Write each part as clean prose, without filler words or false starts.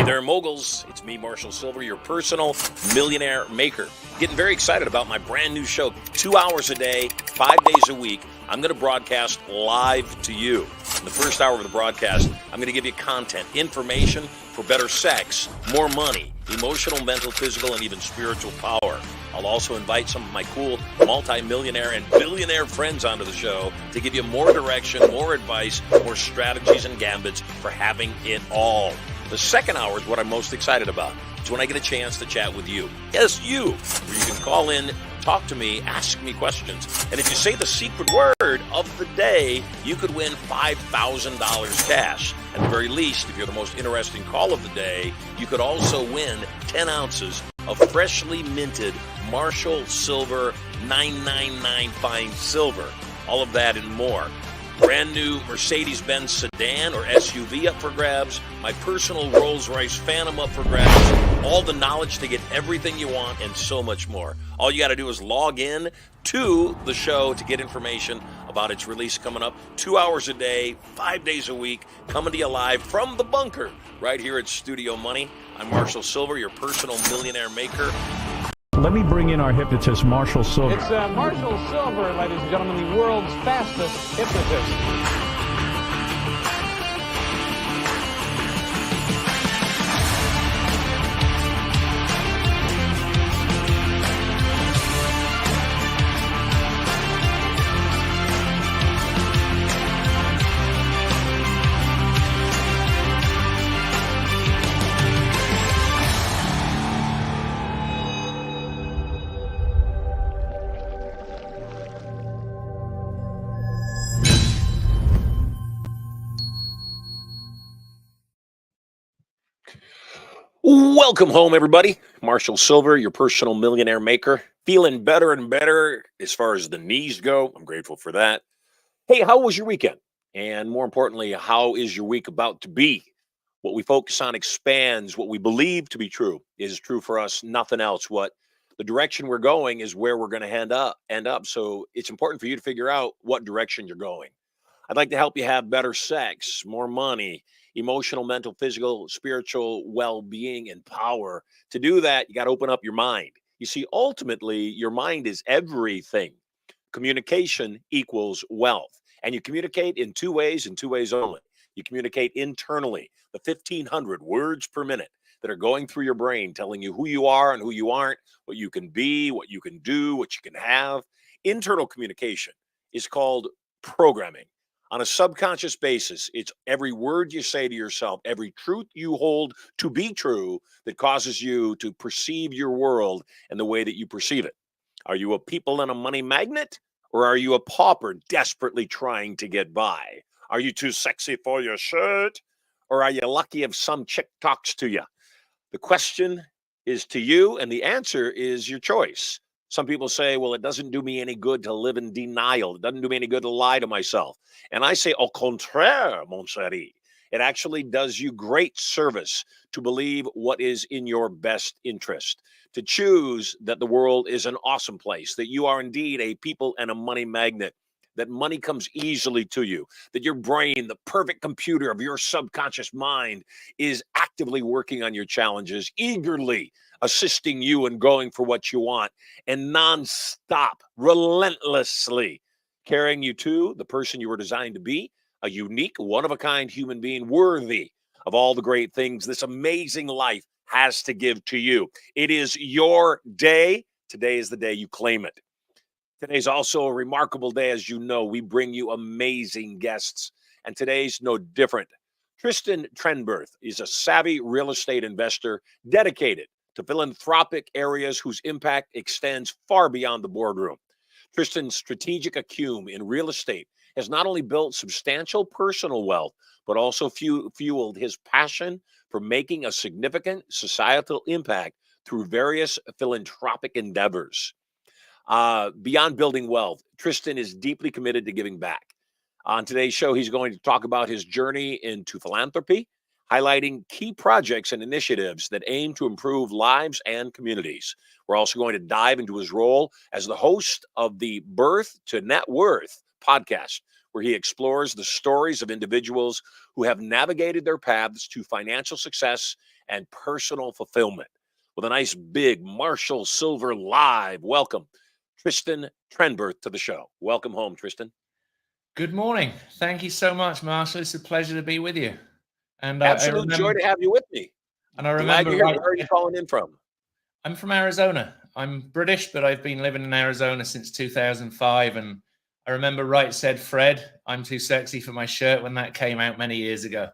there, moguls. It's me, Marshall Sylver, your personal millionaire maker. Getting very excited about my brand new show. 2 hours a day, 5 days a week. I'm going to broadcast live to you. In the first hour of the broadcast, I'm going to give you content, information for better sex, more money, emotional, mental, physical, and even spiritual power. I'll also invite some of my cool multi-millionaire and billionaire friends onto the show to give you more direction, more advice, more strategies and gambits for having it all. The second hour is what I'm most excited about. It's when I get a chance to chat with you. Yes, you. Where you can call in, talk to me, ask me questions. And if you say the secret word of the day, you could win $5,000 cash. At the very least, if you're the most interesting call of the day, you could also win 10 ounces of freshly minted Marshall Sylver 999 fine silver. All of that and more. Brand new Mercedes-Benz sedan or SUV up for grabs. My personal Rolls-Royce Phantom up for grabs. All the knowledge to get everything you want and so much more. All you got to do is log in to the show to get information about its release coming up. 2 hours a day, 5 days a week, coming to you live from the bunker right here at Studio Money. I'm Marshall Sylver, your personal millionaire maker. Let me bring in our hypnotist, Marshall Sylver. It's Marshall Sylver, ladies and gentlemen, the world's fastest hypnotist. Welcome home, everybody. Marshall Sylver, your personal millionaire maker. Feeling better and better as far as the knees go. I'm grateful for that. Hey, how was your weekend? And more importantly, how is your week about to be? What we focus on expands. What we believe to be true is true for us, nothing else. What the direction we're going is where we're going to end up. So it's important for you to figure out what direction you're going. I'd like to help you have better sex, more money, emotional, mental, physical, spiritual well-being, and power. To do that, you got to open up your mind. You see, ultimately, your mind is everything. Communication equals wealth. And you communicate in two ways and two ways only. You communicate internally, the 1,500 words per minute that are going through your brain, telling you who you are and who you aren't, what you can be, what you can do, what you can have. Internal communication is called programming. On a subconscious basis, it's every word you say to yourself, every truth you hold to be true that causes you to perceive your world and the way that you perceive it. Are you a people and a money magnet, or are you a pauper desperately trying to get by? Are you too sexy for your shirt, or are you lucky if some chick talks to you? The question is to you, and the answer is your choice. Some people say, well, it doesn't do me any good to live in denial. It doesn't do me any good to lie to myself. And I say, au contraire, mon chéri. It actually does you great service to believe what is in your best interest, to choose that the world is an awesome place, that you are indeed a people and a money magnet, that money comes easily to you, that your brain, the perfect computer of your subconscious mind, is actively working on your challenges, eagerly assisting you in going for what you want, and nonstop, relentlessly carrying you to the person you were designed to be, a unique, one-of-a-kind human being worthy of all the great things this amazing life has to give to you. It is your day. Today is the day you claim it. Today's also a remarkable day. As you know, we bring you amazing guests, and today's no different. Tristan Trenberth is a savvy real estate investor dedicated to philanthropic areas whose impact extends far beyond the boardroom. Tristan's strategic acumen in real estate has not only built substantial personal wealth, but also fueled his passion for making a significant societal impact through various philanthropic endeavors. Beyond building wealth, Tristan is deeply committed to giving back. On today's show, he's going to talk about his journey into philanthropy, highlighting key projects and initiatives that aim to improve lives and communities. We're also going to dive into his role as the host of the Birth to Net Worth podcast, where he explores the stories of individuals who have navigated their paths to financial success and personal fulfillment with a nice big Marshall Sylver live. Welcome, Tristan Trenberth, to the show. Welcome home, Tristan. Good morning. Thank you so much, Marshall. It's a pleasure to be with you. And I Absolute joy remember, to have you with me. and I Glad remember, you're here. right, Where are you calling in from? I'm from Arizona. I'm British, but I've been living in Arizona since 2005. And I remember Right Said Fred, I'm Too Sexy for My Shirt, when that came out many years ago.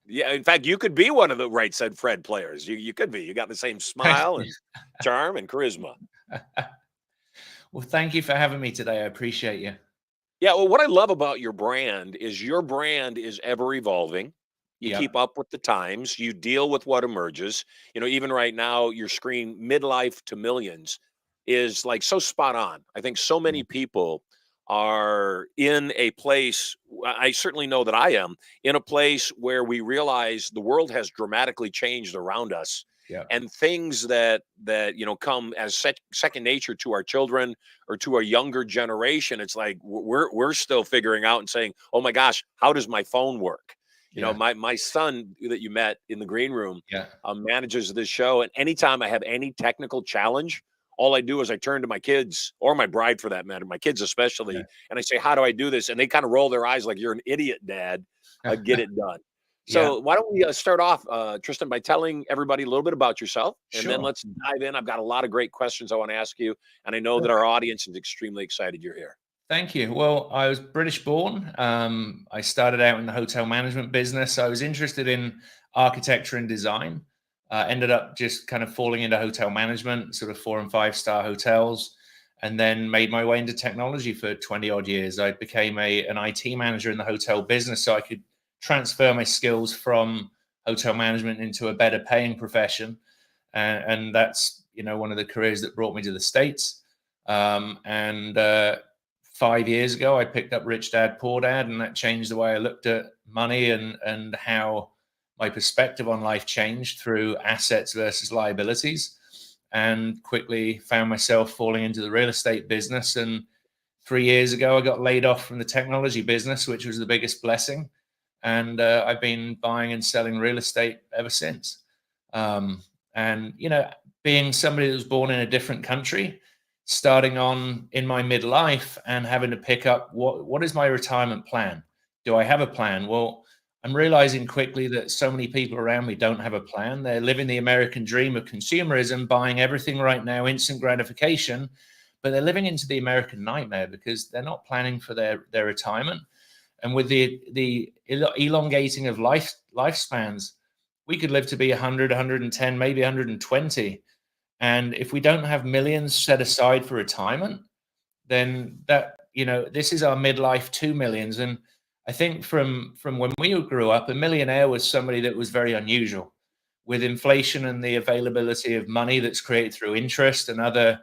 Yeah, in fact, you could be one of the Right Said Fred players. You could be. You got the same smile and charm and charisma. Well, thank you for having me today. I appreciate you. Yeah, well, what I love about your brand is ever evolving. You Yeah. keep up with the times, you deal with what emerges. Even right now, your screen midlife to millions is like so spot on. I think so many people are in a place, I certainly know that I am, in a place where we realize the world has dramatically changed around us. Yeah. And things that come as second nature to our children or to a younger generation, it's like we're still figuring out and saying, "Oh my gosh, how does my phone work?" Yeah. My son that you met in the green room Yeah. manages this show, and anytime I have any technical challenge, all I do is I turn to my kids, or my bride for that matter, my kids especially, and I say, "How do I do this?" And they kind of roll their eyes like, "You're an idiot, Dad." Get it done. Yeah. So why don't we start off, Tristan, by telling everybody a little bit about yourself, and then Sure. let's dive in. I've got a lot of great questions I want to ask you, and I know that our audience is extremely excited you're here. Thank you. Well, I was British born. I started out in the hotel management business. I was interested in architecture and design. Ended up just kind of falling into hotel management, sort of 4 and 5 star hotels, and then made my way into technology for 20 odd years. I became an IT manager in the hotel business so I could transfer my skills from hotel management into a better paying profession. And that's, one of the careers that brought me to the States. And 5 years ago, I picked up Rich Dad, Poor Dad, and that changed the way I looked at money and how my perspective on life changed through assets versus liabilities, and quickly found myself falling into the real estate business. And 3 years ago, I got laid off from the technology business, which was the biggest blessing. And I've been buying and selling real estate ever since. And, being somebody that was born in a different country, starting on in my midlife and having to pick up what is my retirement plan? Do I have a plan? Well, I'm realizing quickly that so many people around me don't have a plan. They're living the American dream of consumerism, buying everything right now, instant gratification, but they're living into the American nightmare because they're not planning for their retirement. And with the elongating of lifespans, we could live to be 100, 110, maybe 120. And if we don't have millions set aside for retirement, then this is our midlife 2 millions. And I think from when we grew up, a millionaire was somebody that was very unusual. With inflation and the availability of money that's created through interest and other,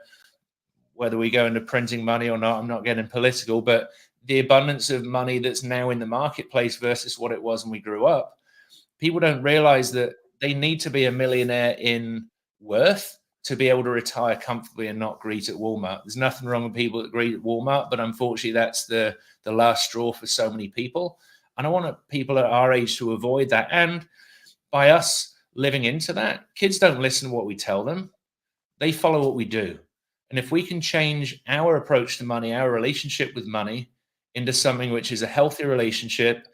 whether we go into printing money or not, I'm not getting political, but the abundance of money that's now in the marketplace versus what it was when we grew up, people don't realize that they need to be a millionaire in worth to be able to retire comfortably and not greet at Walmart. There's nothing wrong with people that greet at Walmart, but unfortunately that's the last straw for so many people. And I want people at our age to avoid that. And by us living into that, kids don't listen to what we tell them. They follow what we do. And if we can change our approach to money, our relationship with money into something which is a healthy relationship,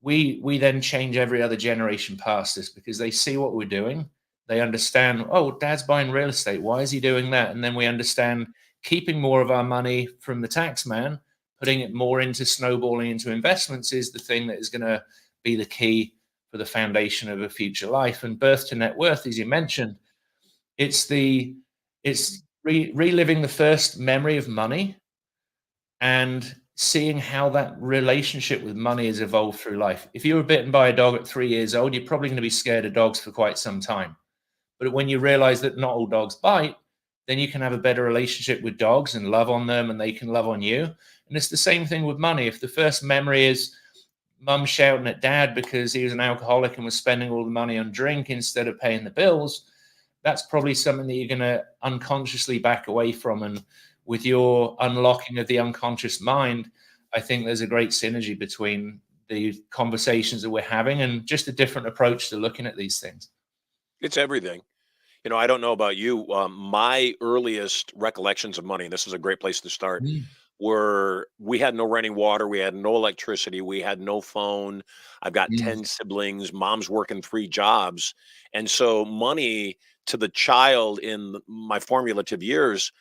we then change every other generation past us because they see what we're doing. They understand, oh, Dad's buying real estate. Why is he doing that? And then we understand keeping more of our money from the tax man, putting it more into snowballing into investments is the thing that is going to be the key for the foundation of a future life. And birth to net worth, as you mentioned, it's reliving the first memory of money and seeing how that relationship with money has evolved through life. If you were bitten by a dog at 3 years old, you're probably going to be scared of dogs for quite some time. But when you realize that not all dogs bite, then you can have a better relationship with dogs and love on them and they can love on you. And it's the same thing with money. If the first memory is mum shouting at dad because he was an alcoholic and was spending all the money on drink instead of paying the bills, that's probably something that you're going to unconsciously back away from. And with your unlocking of the unconscious mind, I think there's a great synergy between the conversations that we're having and just a different approach to looking at these things. It's everything. I don't know about you. My earliest recollections of money, and this is a great place to start, Mm, were we had no running water, we had no electricity, we had no phone. I've got mm, 10 siblings, mom's working 3 jobs. And so money to the child in my formulative years,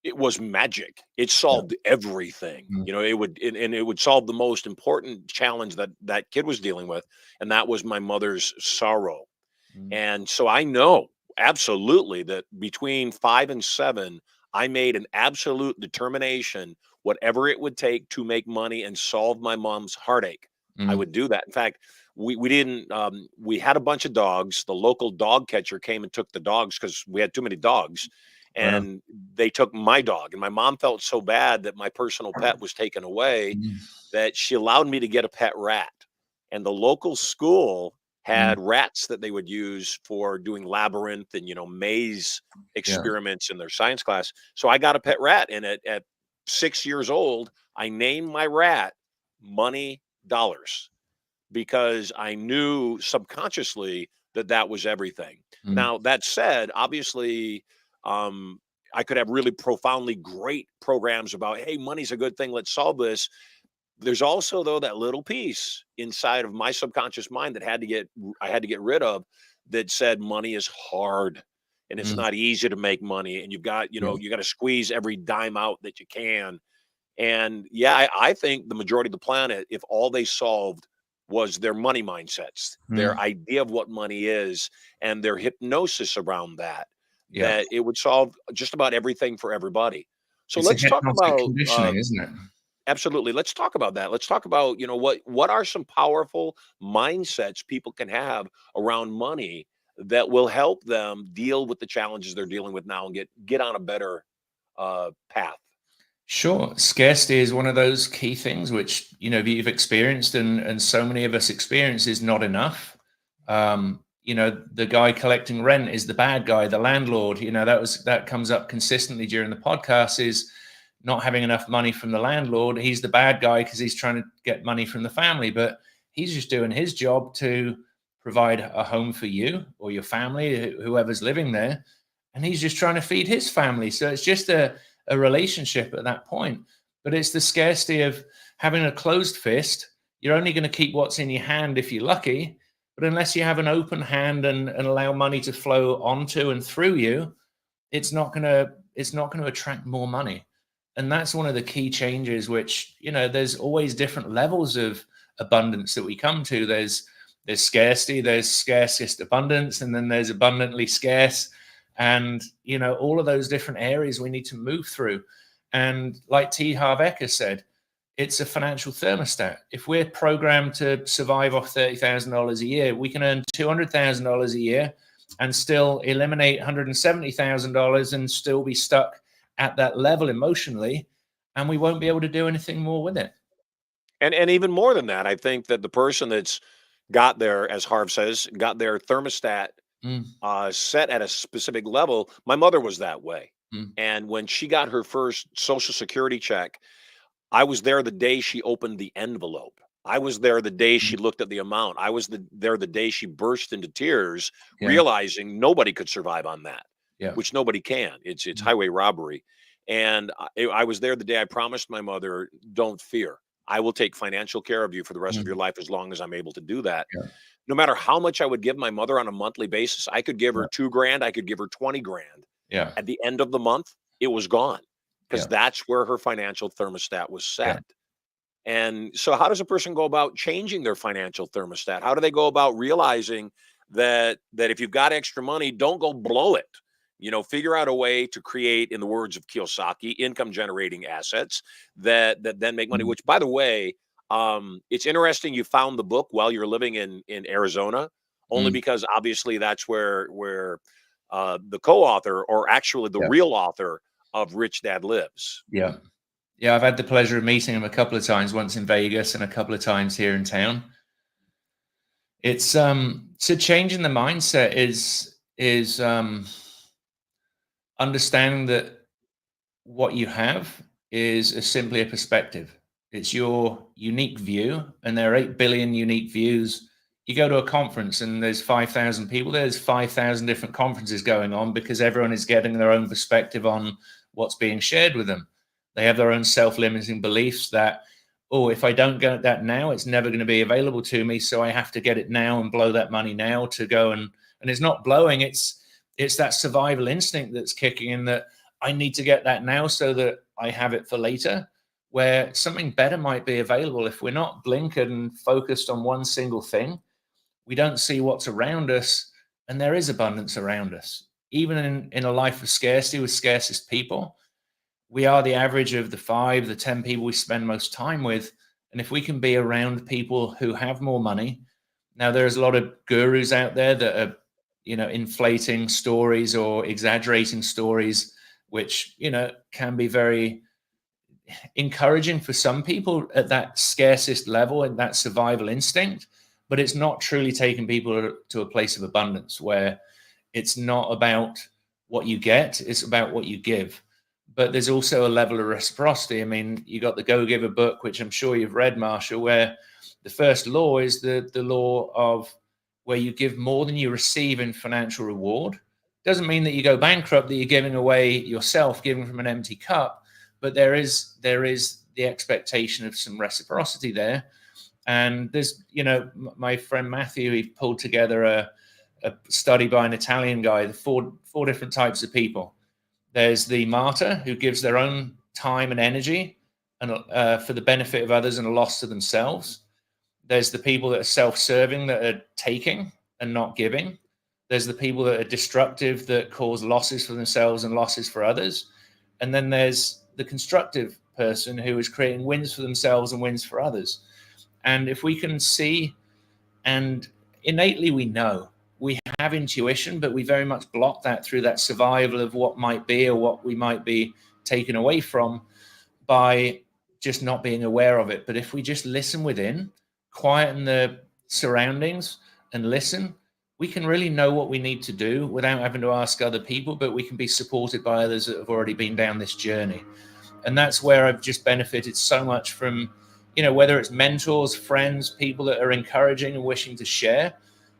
it was magic. It yeah, solved everything. mm, And it would solve the most important challenge that that kid was dealing with, and that was my mother's sorrow. mm, And so I know absolutely that between 5 and 7, I made an absolute determination, whatever it would take to make money and solve my mom's heartache, I mm, would do that. In fact, we didn't we had a bunch of dogs. The local dog catcher came and took the dogs because we had too many dogs. wow, And they took my dog. And my mom felt so bad that my personal pet was taken away mm, that she allowed me to get a pet rat. And the local school mm, had rats that they would use for doing labyrinth and maze yeah, experiments in their science class. So I got a pet rat, and at 6 years old, I named my rat Money Dollars because I knew subconsciously that that was everything. mm, Now that said, obviously, um, I could have really profoundly great programs about, hey, money's a good thing. Let's solve this. There's also, though, that little piece inside of my subconscious mind that I had to get rid of, that said money is hard and it's mm, not easy to make money, and yeah, you got to squeeze every dime out that you can. And yeah, I think the majority of the planet, if all they solved was their money mindsets, their mm, idea of what money is, and their hypnosis around that, yeah. that it would solve just about everything for everybody. So It's a let's talk hypnotic about conditioning, isn't it? absolutely. Let's talk about that. Let's talk about, what are some powerful mindsets people can have around money that will help them deal with the challenges they're dealing with now and get on a better path. Sure. Scarcity is one of those key things which, you've experienced and so many of us experience is not enough. The guy collecting rent is the bad guy, the landlord. That comes up consistently during the podcast is not having enough money from the landlord. He's the bad guy because he's trying to get money from the family, but he's just doing his job to provide a home for you or your family, whoever's living there. And he's just trying to feed his family. So it's just a relationship at that point. But it's the scarcity of having a closed fist. You're only going to keep what's in your hand if you're lucky. But unless you have an open hand and allow money to flow onto and through you, it's not going to attract more money. And that's one of the key changes, which, there's always different levels of abundance that we come to. There's scarcity, there's scarcest abundance, and then there's abundantly scarce. And, all of those different areas we need to move through. And like T. Harv Eker said, it's a financial thermostat. If we're programmed to survive off $30,000 a year, we can earn $200,000 a year and still eliminate $170,000 and still be stuck at that level emotionally. And we won't be able to do anything more with it. And even more than that, I think that the person that's got their, as Harv says, got their thermostat Mm, set at a specific level. My mother was that way. mm, And when she got her first Social Security check, I was there the day she opened the envelope. I was there the day mm, she looked at the amount. There the day she burst into tears, yeah, realizing nobody could survive on that, yeah, which nobody can. It's mm, highway robbery. And I was there the day I promised my mother, "Don't fear. I will take financial care of you for the rest of your mm, life as long as I'm able to do that." yeah, No matter how much I would give my mother on a monthly basis, I could give yeah, her 2 grand, I could give her 20 grand. yeah, At the end of the month, it was gone because yeah, that's where her financial thermostat was yeah. set. And so how does a person go about changing their financial thermostat? How do they go about realizing that if you've got extra money, don't go blow it? Figure out a way to create, in the words of Kiyosaki, income generating assets that then make money, Mm, which, by the way, it's interesting you found the book while you're living in Arizona, only mm, because obviously that's where the co-author, or actually the yeah, real author of Rich Dad Lives. yeah. Yeah, I've had the pleasure of meeting him a couple of times, once in Vegas and a couple of times here in town. It's so changing the mindset is understanding that what you have is simply a perspective. It's your unique view, and there are 8 billion unique views you go to a conference and there's 5,000 people, there's 5,000 different conferences going on because everyone is getting their own perspective on what's being shared with them. They have their own self-limiting beliefs that, oh, if I don't get that now, it's never going to be available to me. So I have to get it now and blow that money now to go and it's not blowing. It's that survival instinct that's kicking in, that I need to get that now so that I have it for later, where something better might be available. If we're not blinkered and focused on one single thing, we don't see what's around us, and there is abundance around us. Even in a life of scarcity with scarcest people, we are the average of the 5, the 10 people we spend most time with. And if we can be around people who have more money, now there's a lot of gurus out there that are, inflating stories or exaggerating stories, which, can be very encouraging for some people at that scarcest level and that survival instinct. But it's not truly taking people to a place of abundance, where it's not about what you get, it's about what you give. But there's also a level of reciprocity. I mean, you got the Go Giver book, which I'm sure you've read, Marshall, where the first law is the law of where you give more than you receive in financial reward. Doesn't mean that you go bankrupt, that you're giving away yourself, giving from an empty cup, but there is the expectation of some reciprocity there. And there's, my friend Matthew, he pulled together a study by an Italian guy, the four different types of people. There's the martyr, who gives their own time and energy and for the benefit of others and a loss to themselves. There's the people that are self-serving, that are taking and not giving. There's the people that are destructive, that cause losses for themselves and losses for others. And then there's the constructive person, who is creating wins for themselves and wins for others. And if we can see, and innately we know, we have intuition, but we very much block that through that survival of what might be or what we might be taken away from by just not being aware of it. But if we just listen within, quieten the surroundings and listen, we can really know what we need to do without having to ask other people, but we can be supported by others that have already been down this journey. And that's where I've just benefited so much from, whether it's mentors, friends, people that are encouraging and wishing to share,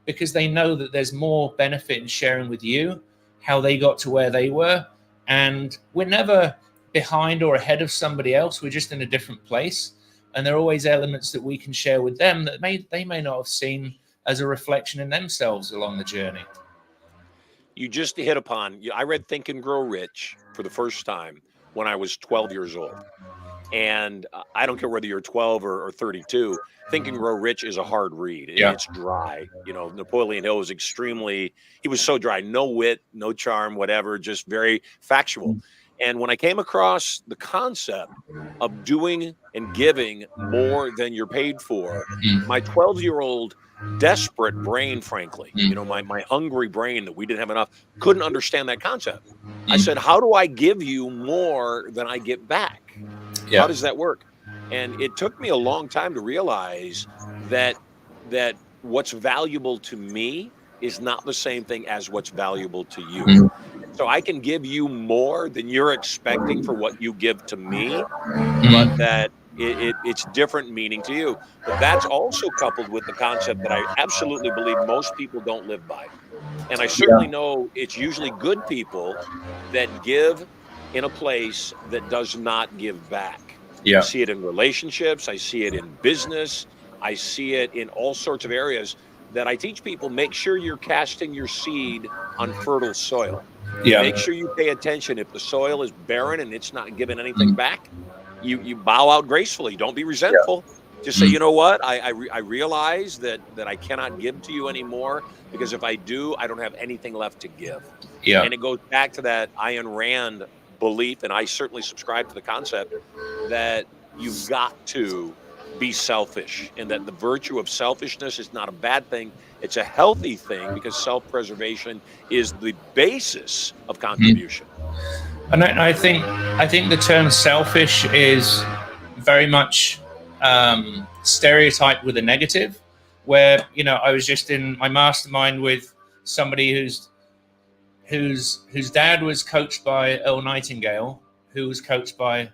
because they know that there's more benefit in sharing with you how they got to where they were. And we're never behind or ahead of somebody else. We're just in a different place. And there are always elements that we can share with them that they may not have seen as a reflection in themselves along the journey. You just hit upon, I read Think and Grow Rich for the first time when I was 12 years old. And I don't care whether you're 12 or 32, Think and Grow Rich is a hard read. Yeah. It's dry. Napoleon Hill was he was so dry, no wit, no charm, whatever, just very factual. And when I came across the concept of doing and giving more than you're paid for, my 12-year-old desperate brain, frankly, my hungry brain that we didn't have enough, couldn't understand that concept. I said, how do I give you more than I get back? Yeah. How does that work? And it took me a long time to realize that what's valuable to me is not the same thing as what's valuable to you. So I can give you more than you're expecting for what you give to me, but that it's different meaning to you. But that's also coupled with the concept that I absolutely believe most people don't live by. And I certainly know it's usually good people that give in a place that does not give back. I see it in relationships. I see it in business. I see it in all sorts of areas that I teach people. Make sure you're casting your seed on fertile soil. Make sure you pay attention. If the soil is barren and it's not giving anything back, you bow out gracefully. Don't be resentful. Just say, you know what? I realize that I cannot give to you anymore, because if I do, I don't have anything left to give. And it goes back to that Ayn Rand belief, and I certainly subscribe to the concept that you've got to be selfish, and that the virtue of selfishness is not a bad thing. It's a healthy thing, because self-preservation is the basis of contribution. And I think the term selfish is very much stereotyped with a negative, where, I was just in my mastermind with somebody whose dad was coached by Earl Nightingale, who was coached by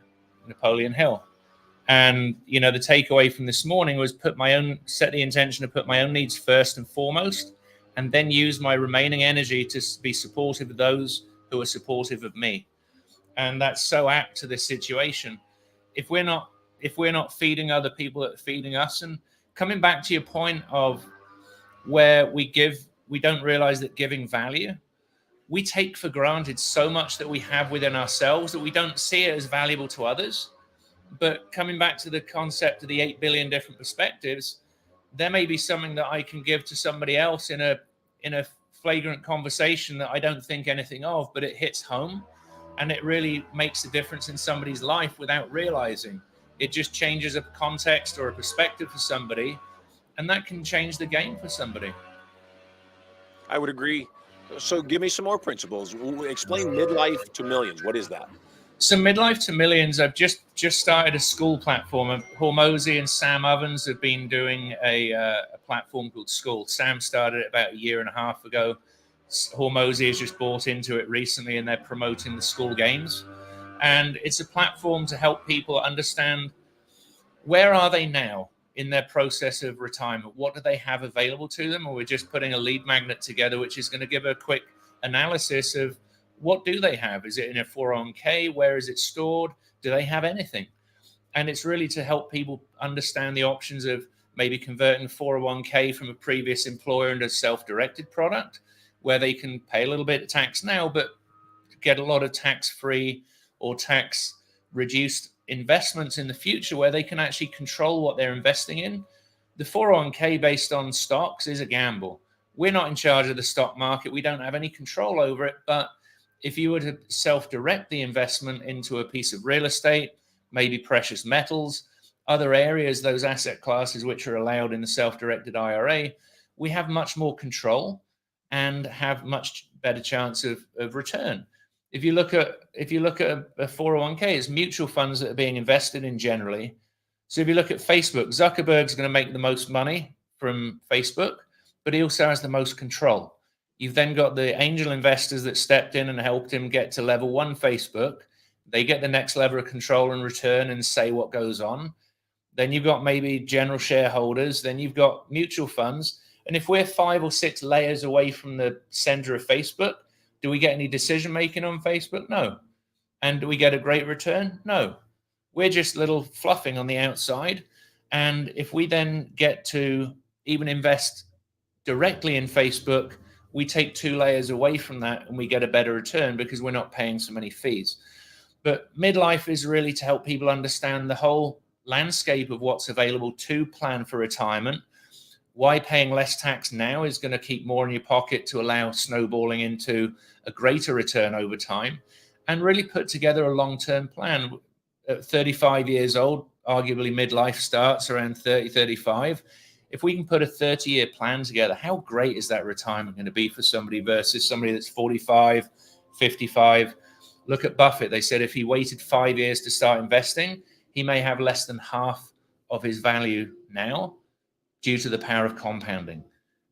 Napoleon Hill. And, you know, the takeaway from this morning was set the intention to put my own needs first and foremost, and then use my remaining energy to be supportive of those who are supportive of me. And that's so apt to this situation. If we're not feeding other people that are feeding us, and coming back to your point of where we don't realize that giving value, we take for granted so much that we have within ourselves that we don't see it as valuable to others. But coming back to the concept of the 8 billion different perspectives, there may be something that I can give to somebody else in a flagrant conversation that I don't think anything of, but it hits home and it really makes a difference in somebody's life without realizing. It just changes a context or a perspective for somebody, and that can change the game for somebody. I would agree. So give me some more principles. Explain midlife to millions. What is that? So midlife to millions, I've just started a school platform. Hormozy and Sam Ovens have been doing a platform called School. Sam started it about 1.5 years ago. Hormozy has just bought into it recently, and they're promoting the school games. And it's a platform to help people understand where are they now in their process of retirement. What do they have available to them? Or we're just putting a lead magnet together, which is going to give a quick analysis of what do they have? Is it in a 401k? Where is it stored? Do they have anything? And it's really to help people understand the options of maybe converting 401k from a previous employer into a self-directed product where they can pay a little bit of tax now, but get a lot of tax-free or tax-reduced investments in the future where they can actually control what they're investing in. The 401k based on stocks is a gamble. We're not in charge of the stock market. We don't have any control over it, but if you were to self-direct the investment into a piece of real estate, maybe precious metals, other areas, those asset classes which are allowed in the self-directed IRA, we have much more control and have much better chance of return. If you look at a 401k, it's mutual funds that are being invested in generally. So if you look at Facebook, Zuckerberg's going to make the most money from Facebook, but he also has the most control. You've then got the angel investors that stepped in and helped him get to level 1 Facebook. They get the next level of control and return and say what goes on. Then you've got maybe general shareholders. Then you've got mutual funds. And if we're 5 or 6 layers away from the center of Facebook, do we get any decision making on Facebook? No. And do we get a great return? No. We're just little fluffing on the outside. And if we then get to even invest directly in Facebook, we take 2 layers away from that and we get a better return because we're not paying so many fees. But midlife is really to help people understand the whole landscape of what's available to plan for retirement, why paying less tax now is going to keep more in your pocket to allow snowballing into a greater return over time, and really put together a long-term plan. At 35 years old, arguably midlife starts around 30, 35. If we can put a 30-year plan together, how great is that retirement going to be for somebody versus somebody that's 45, 55? Look at Buffett. They said if he waited 5 years to start investing, he may have less than half of his value now due to the power of compounding.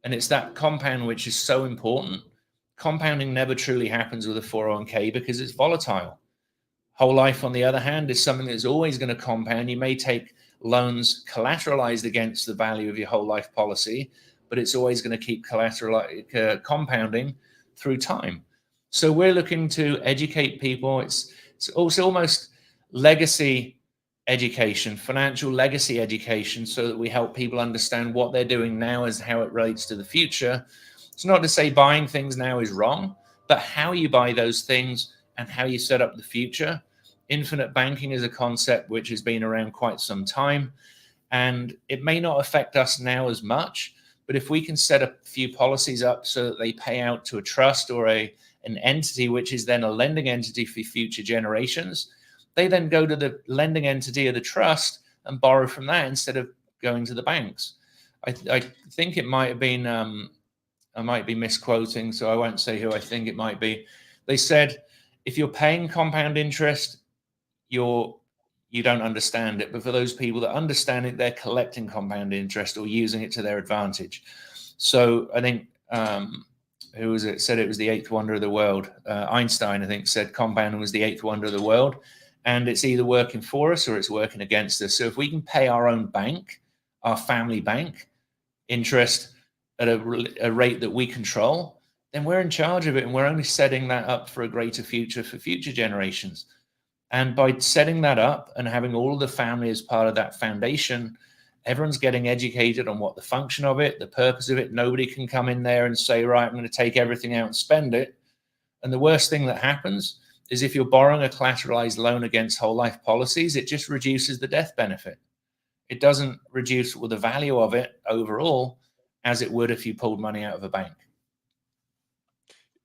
And it's that compound which is so important. Compounding never truly happens with a 401k because it's volatile. Whole life, on the other hand, is something that's always going to compound. You may take loans collateralized against the value of your whole life policy, but it's always going to keep compounding through time. So we're looking to educate people. It's also almost legacy education, financial legacy education, so that we help people understand what they're doing now as how it relates to the future. It's not to say buying things now is wrong, but how you buy those things and how you set up the future. Infinite banking is a concept which has been around quite some time, and it may not affect us now as much, but if we can set a few policies up so that they pay out to a trust or an entity, which is then a lending entity for future generations, they then go to the lending entity of the trust and borrow from that instead of going to the banks. I think it might have been, I might be misquoting, so I won't say who I think it might be. They said, if you're paying compound interest, you don't understand it. But for those people that understand it, they're collecting compound interest or using it to their advantage. So I think, who was it? Said it was the 8th wonder of the world. Einstein, I think, said compounding was the 8th wonder of the world. and it's either working for us or it's working against us. So if we can pay our own bank, our family bank, interest at a rate that we control, then we're in charge of it, and we're only setting that up for a greater future for future generations. And by setting that up and having all of the family as part of that foundation, everyone's getting educated on what the function of it, the purpose of it. Nobody can come in there and say, right, I'm going to take everything out and spend it. And the worst thing that happens is if you're borrowing a collateralized loan against whole life policies, it just reduces the death benefit. It doesn't reduce the value of it overall as it would if you pulled money out of a bank.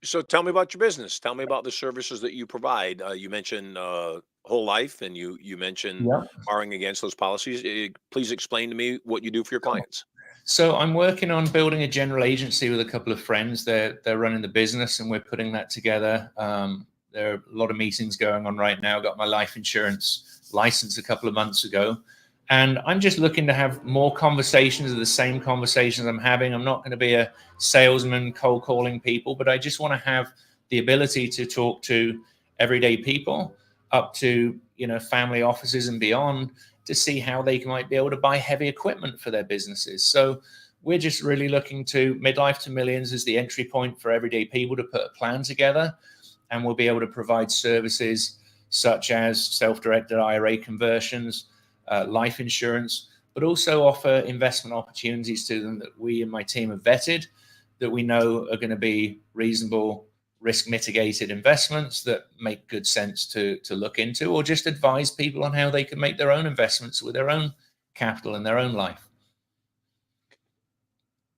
So tell me about your business. Tell me about the services that you provide. You mentioned whole life, and you mentioned Yeah. borrowing against those policies. Please explain to me what you do for your clients. So I'm working on building a general agency with a couple of friends. They're running the business, and we're putting that together. There are a lot of meetings going on right now. Got my life insurance license a couple of months ago. And I'm just looking to have more conversations of the same conversations I'm having. I'm not going to be a salesman cold calling people, but I just want to have the ability to talk to everyday people up to, family offices and beyond to see how they might be able to buy heavy equipment for their businesses. So we're just really looking to midlife to millions as the entry point for everyday people to put a plan together. And we'll be able to provide services such as self-directed IRA conversions, life insurance, but also offer investment opportunities to them that we and my team have vetted, that we know are going to be reasonable, risk mitigated investments that make good sense to look into, or just advise people on how they can make their own investments with their own capital in their own life.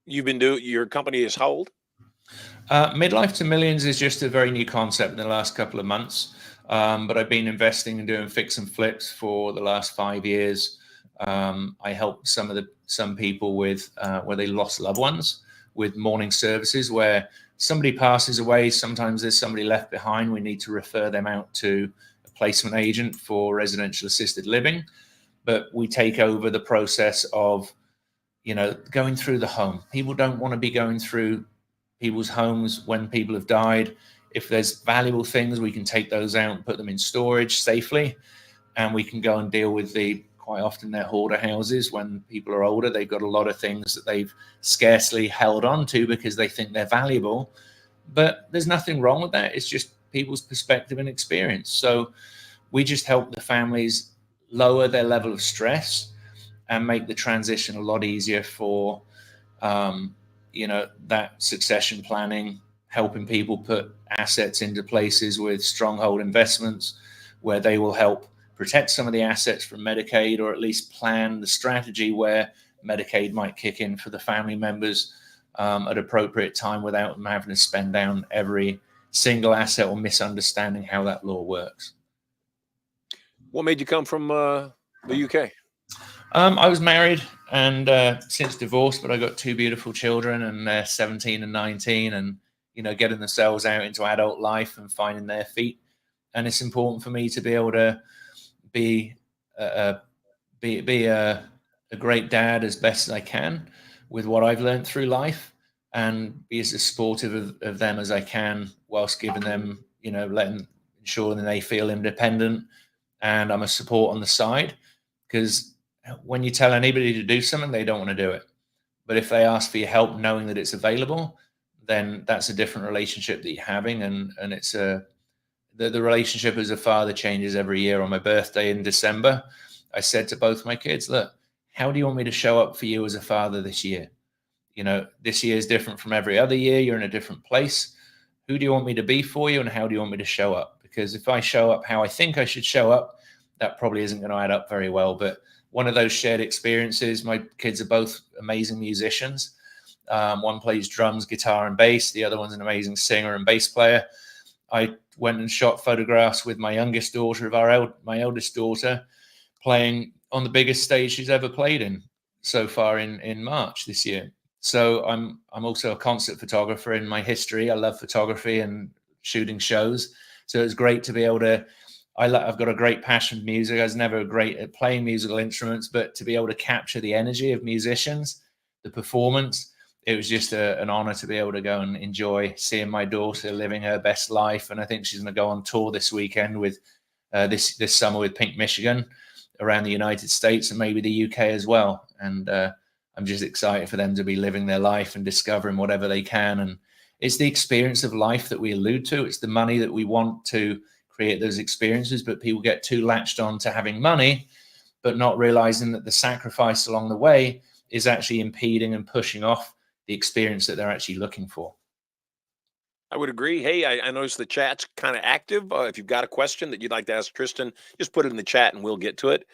Your company is how old? Midlife to millions is just a very new concept in the last couple of months. But I've been investing and doing fix and flips for the last 5 years. I help some people with where they lost loved ones with mourning services, where somebody passes away. Sometimes there's somebody left behind. We need to refer them out to a placement agent for residential assisted living. But we take over the process of, going through the home. People don't want to be going through people's homes when people have died. If there's valuable things, we can take those out and put them in storage safely. And we can go and deal with quite often they're hoarder houses. When people are older, they've got a lot of things that they've scarcely held on to because they think they're valuable. But there's nothing wrong with that. It's just people's perspective and experience. So we just help the families lower their level of stress and make the transition a lot easier for, that succession planning, helping people put assets into places with stronghold investments where they will help protect some of the assets from Medicaid, or at least plan the strategy where Medicaid might kick in for the family members at appropriate time without them having to spend down every single asset or misunderstanding how that law works. What made you come from the UK? I was married and since divorced, but I got 2 beautiful children, and they're 17 and 19, and getting themselves out into adult life and finding their feet. And it's important for me to be able to be a great dad as best as I can with what I've learned through life, and be as supportive of them as I can, whilst giving them, ensuring that they feel independent, and I'm a support on the side. Because when you tell anybody to do something, they don't want to do it. But if they ask for your help, knowing that it's available, then that's a different relationship that you're having. And it's the relationship as a father changes every year. On my birthday in December, I said to both my kids, look, how do you want me to show up for you as a father this year? This year is different from every other year. You're in a different place. Who do you want me to be for you, and how do you want me to show up? Because if I show up how I think I should show up, that probably isn't going to add up very well. But one of those shared experiences, my kids are both amazing musicians. One plays drums, guitar, and bass. The other one's an amazing singer and bass player. I went and shot photographs with my youngest daughter of my eldest daughter playing on the biggest stage she's ever played in so far in March this year. So I'm also a concert photographer in my history. I love photography and shooting shows. So it's great to be able to, I've got a great passion for music. I was never great at playing musical instruments, but to be able to capture the energy of musicians, the performance, it was just an honor to be able to go and enjoy seeing my daughter living her best life. And I think she's going to go on tour this weekend with this summer with Pink Michigan around the United States and maybe the UK as well. And I'm just excited for them to be living their life and discovering whatever they can. And it's the experience of life that we allude to. It's the money that we want to create those experiences, but people get too latched on to having money, but not realizing that the sacrifice along the way is actually impeding and pushing off the experience that they're actually looking for. I would agree. Hey, I noticed the chat's kind of active. If you've got a question that you'd like to ask Tristan, just put it in the chat and we'll get to it.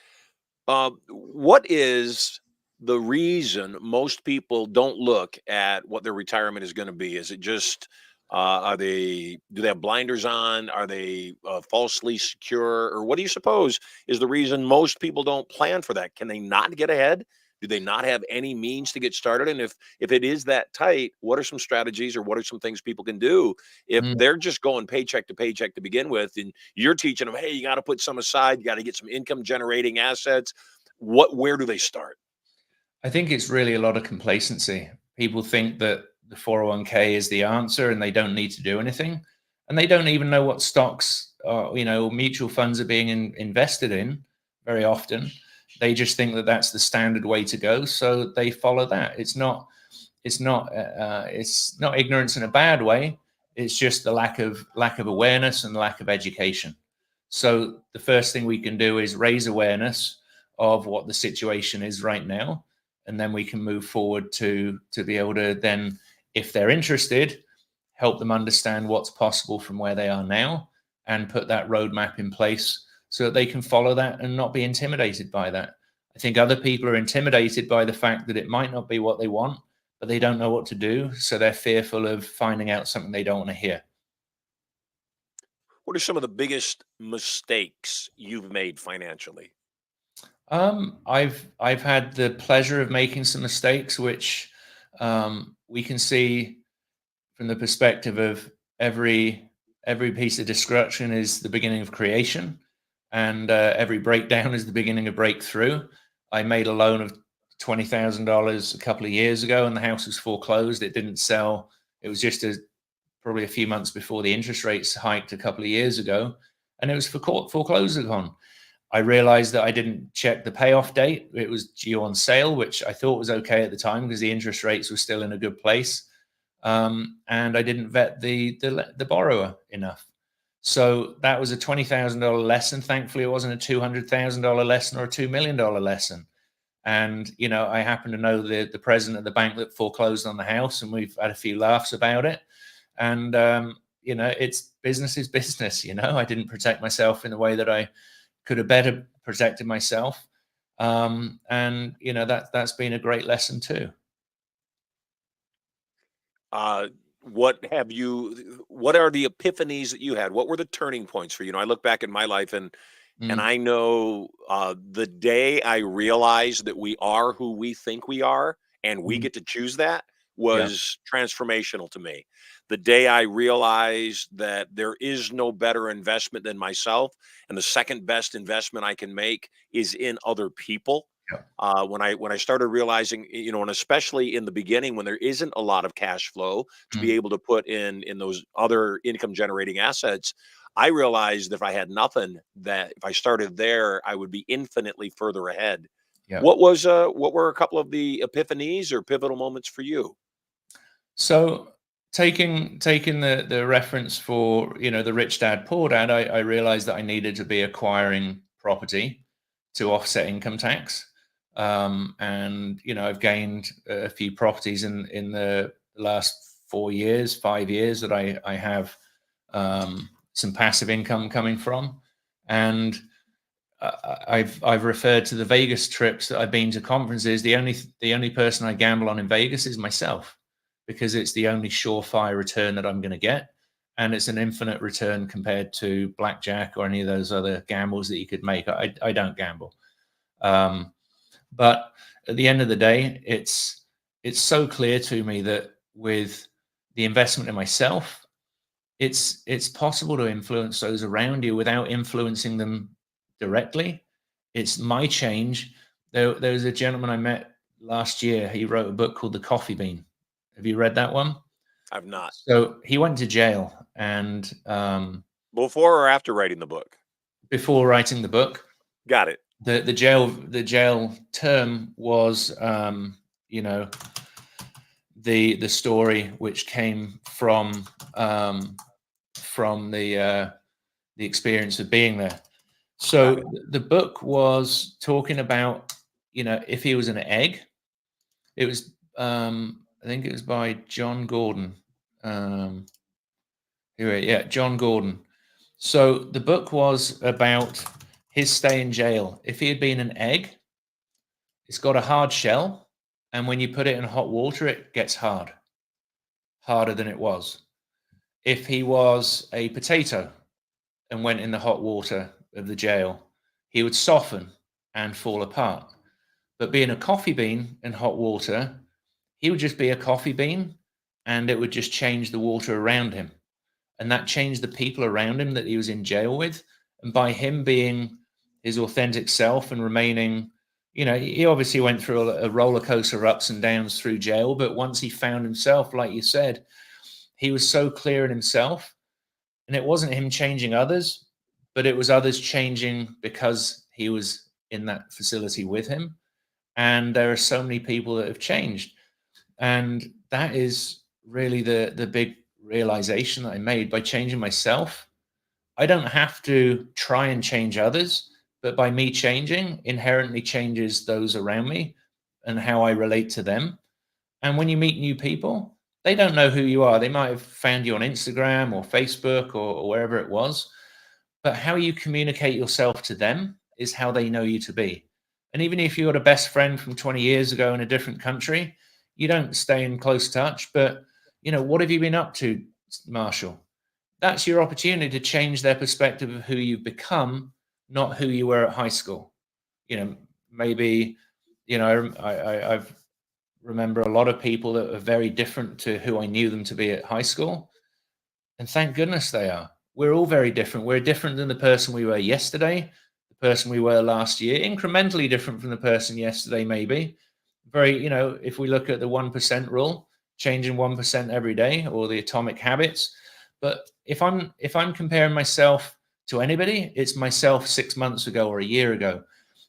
What is the reason most people don't look at what their retirement is going to be? Is it just do they have blinders on? Are they falsely secure? Or what do you suppose is the reason most people don't plan for that? Can they not get ahead? Do they not have any means to get started? And if it is that tight, what are some strategies or what are some things people can do if Mm. they're just going paycheck to paycheck to begin with? And you're teaching them, hey, you got to put some aside, you got to get some income generating assets. Where do they start? I think it's really a lot of complacency. People think that the 401k is the answer and they don't need to do anything. And they don't even know what stocks or mutual funds are being invested in very often. They just think that that's the standard way to go. So they follow that. It's not ignorance in a bad way. It's just the lack of awareness and lack of education. So the first thing we can do is raise awareness of what the situation is right now. And then we can move forward to be able to then, if they're interested, help them understand what's possible from where they are now and put that roadmap in place so that they can follow that and not be intimidated by that. I think other people are intimidated by the fact that it might not be what they want, but they don't know what to do. So they're fearful of finding out something they don't want to hear. What are some of the biggest mistakes you've made financially? I've had the pleasure of making some mistakes, which we can see from the perspective of every piece of destruction is the beginning of creation, and every breakdown is the beginning of breakthrough. I made a loan of $20,000 a couple of years ago, and the house was foreclosed. It didn't sell. It was just probably a few months before the interest rates hiked a couple of years ago, and it was foreclosed upon. I realized that I didn't check the payoff date. It was due on sale, which I thought was okay at the time because the interest rates were still in a good place. And I didn't vet the borrower enough. So that was a $20,000 lesson. Thankfully, it wasn't a $200,000 lesson or a $2 million lesson. And, I happen to know the president of the bank that foreclosed on the house, and we've had a few laughs about it. And, it's business is business. I didn't protect myself in the way that I could have better protected myself. And, that's been a great lesson too. What are the epiphanies that you had? What were the turning points for you? I look back in my life and Mm. I know the day I realized that we are who we think we are and we Mhm. get to choose that Yeah. was transformational to me. The day I realized that there is no better investment than myself, and the second best investment I can make is in other people. Yeah. When I started realizing, and especially in the beginning when there isn't a lot of cash flow to be Mm. able to put in those other income generating assets, I realized if I had nothing, that if I started there, I would be infinitely further ahead. Yeah. What were a couple of the epiphanies or pivotal moments for you? So taking the reference for the rich dad poor dad, I realized that I needed to be acquiring property to offset income tax. And I've gained a few properties in the last 4 years, 5 years that I have some passive income coming from. And I've referred to the Vegas trips that I've been to conferences. The only person I gamble on in Vegas is myself, because it's the only surefire return that I'm going to get, and it's an infinite return compared to blackjack or any of those other gambles that you could make. I don't gamble, but at the end of the day, it's so clear to me that with the investment in myself, it's possible to influence those around you without influencing them directly. It's my change. There was a gentleman I met last year. He wrote a book called The Coffee Bean. Have you read that one? I've not. So he went to jail, and Before or after writing the book? before writing the book. Got it. The jail term was, you know, the story which came from the experience of being there. So the book was talking about, you know, if he was an egg. It was, I think it was by John Gordon. John Gordon. So the book was about his stay in jail. If he had been an egg, it's got a hard shell, and when you put it in hot water, it gets harder than it was. If he was a potato and went in the hot water of the jail, he would soften and fall apart. But being a coffee bean in hot water, he would just be a coffee bean, and it would just change the water around him. And that changed the people around him that he was in jail with. And by him being his authentic self and remaining, you know, he obviously went through a roller coaster of ups and downs through jail. But once he found himself, like you said, he was so clear in himself. And it wasn't him changing others, but it was others changing because he was in that facility with him. And there are so many people that have changed. And that is really the big realization that I made. By changing myself, I don't have to try and change others, but by me changing inherently changes those around me and how I relate to them. And when you meet new people, they don't know who you are. They might have found you on Instagram or Facebook or wherever it was, but how you communicate yourself to them is how they know you to be. And even if you're a best friend from 20 years ago in a different country, you don't stay in close touch, but you know, what have you been up to, Marshall? That's your opportunity to change their perspective of who you've become, not who you were at high school. You know, maybe, you know, I remember a lot of people that are very different to who I knew them to be at high school. And thank goodness they are. We're all very different. We're different than the person we were yesterday, the person we were last year, incrementally different from the person yesterday, maybe. Very, you know, if we look at the 1% rule, changing 1% every day, or the atomic habits. But if I'm comparing myself to anybody, it's myself 6 months ago or a year ago.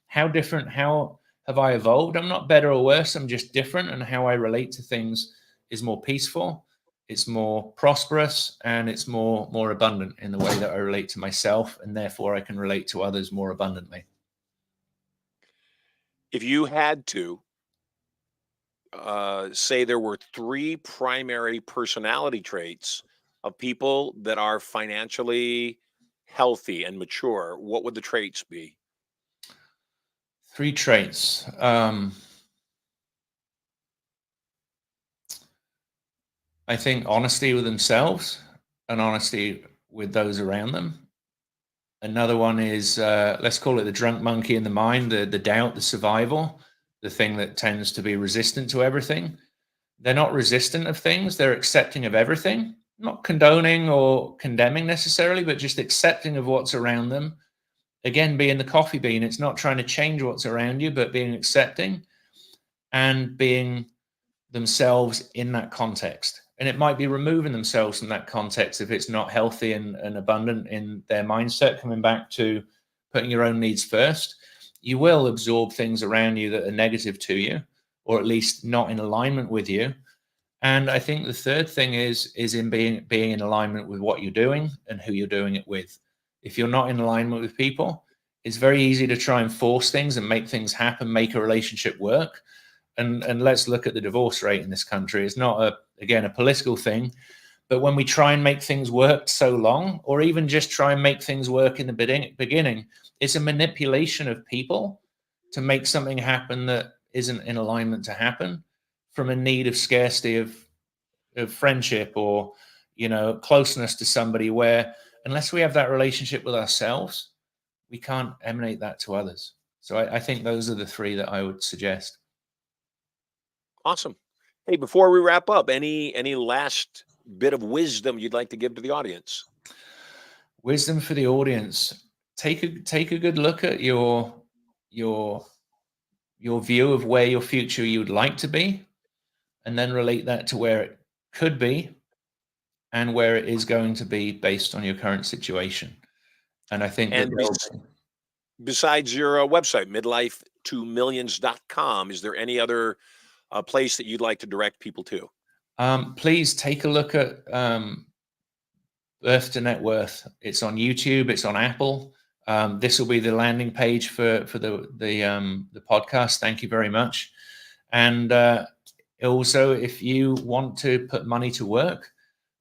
How different, how have I evolved? I'm not better or worse, I'm just different, and how I relate to things is more peaceful, it's more prosperous, and it's more abundant in the way that I relate to myself, and therefore I can relate to others more abundantly. If you had to say there were three primary personality traits of people that are financially healthy and mature, what would the traits be? 3 traits. I think honesty with themselves and honesty with those around them. Another one is, let's call it the drunk monkey in the mind, the doubt, the survival, the thing that tends to be resistant to everything. They're not resistant of things, they're accepting of everything, not condoning or condemning necessarily, but just accepting of what's around them. Again, being the coffee bean, it's not trying to change what's around you, but being accepting and being themselves in that context. And it might be removing themselves from that context if it's not healthy and abundant in their mindset, coming back to putting your own needs first. You will absorb things around you that are negative to you, or at least not in alignment with you. And I think the third thing is in being in alignment with what you're doing and who you're doing it with. If you're not in alignment with people, it's very easy to try and force things and make things happen, make a relationship work. And let's look at the divorce rate in this country. It's not a political thing, but when we try and make things work so long, or even just try and make things work in the beginning, it's a manipulation of people to make something happen that isn't in alignment to happen, from a need of scarcity of friendship or, you know, closeness to somebody, where unless we have that relationship with ourselves, we can't emanate that to others. So I think those are the 3 that I would suggest. Awesome. Hey, before we wrap up, any last bit of wisdom you'd like to give to the audience? Wisdom for the audience: take a good look at your view of where your future you would like to be, and then relate that to where it could be and where it is going to be based on your current situation. And I think And besides your website, midlife2millions.com, is there any other place that you'd like to direct people to? please take a look at Birth to Net Worth. It's on YouTube. It's on Apple. This will be the landing page for the podcast. Thank you very much. And also, if you want to put money to work,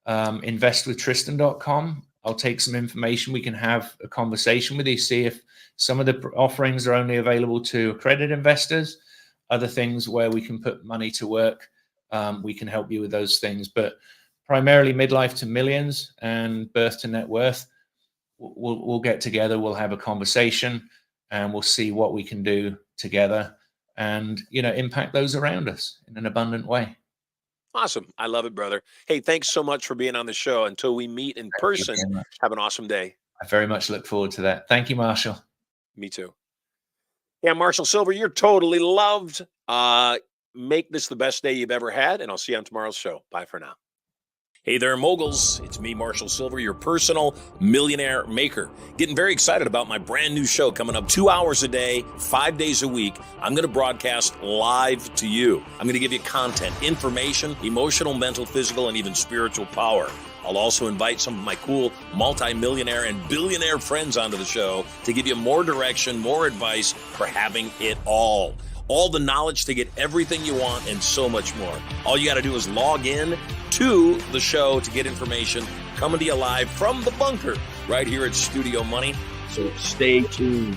investwithtristan.com. I'll take some information. We can have a conversation with you, see if some of the offerings are only available to accredited investors, other things where we can put money to work. We can help you with those things, but primarily Midlife to Millions and Birth to Net Worth. We'll get together, we'll have a conversation, and we'll see what we can do together and, impact those around us in an abundant way. Awesome. I love it, brother. Hey, thanks so much for being on the show. Until we meet in person, have an awesome day. I very much look forward to that. Thank you, Marshall. Me too. Yeah, Marshall Sylver, you're totally loved. Make this the best day you've ever had, and I'll see you on tomorrow's show. Bye for now. Hey there, moguls. It's me, Marshall Sylver, your personal millionaire maker. Getting very excited about my brand new show coming up 2 hours a day, 5 days a week. I'm going to broadcast live to you. I'm going to give you content, information, emotional, mental, physical, and even spiritual power. I'll also invite some of my cool multi-millionaire and billionaire friends onto the show to give you more direction, more advice for having it all. All the knowledge to get everything you want and so much more. All you got to do is log in to the show to get information coming to you live from the bunker right here at Studio Money. So stay tuned.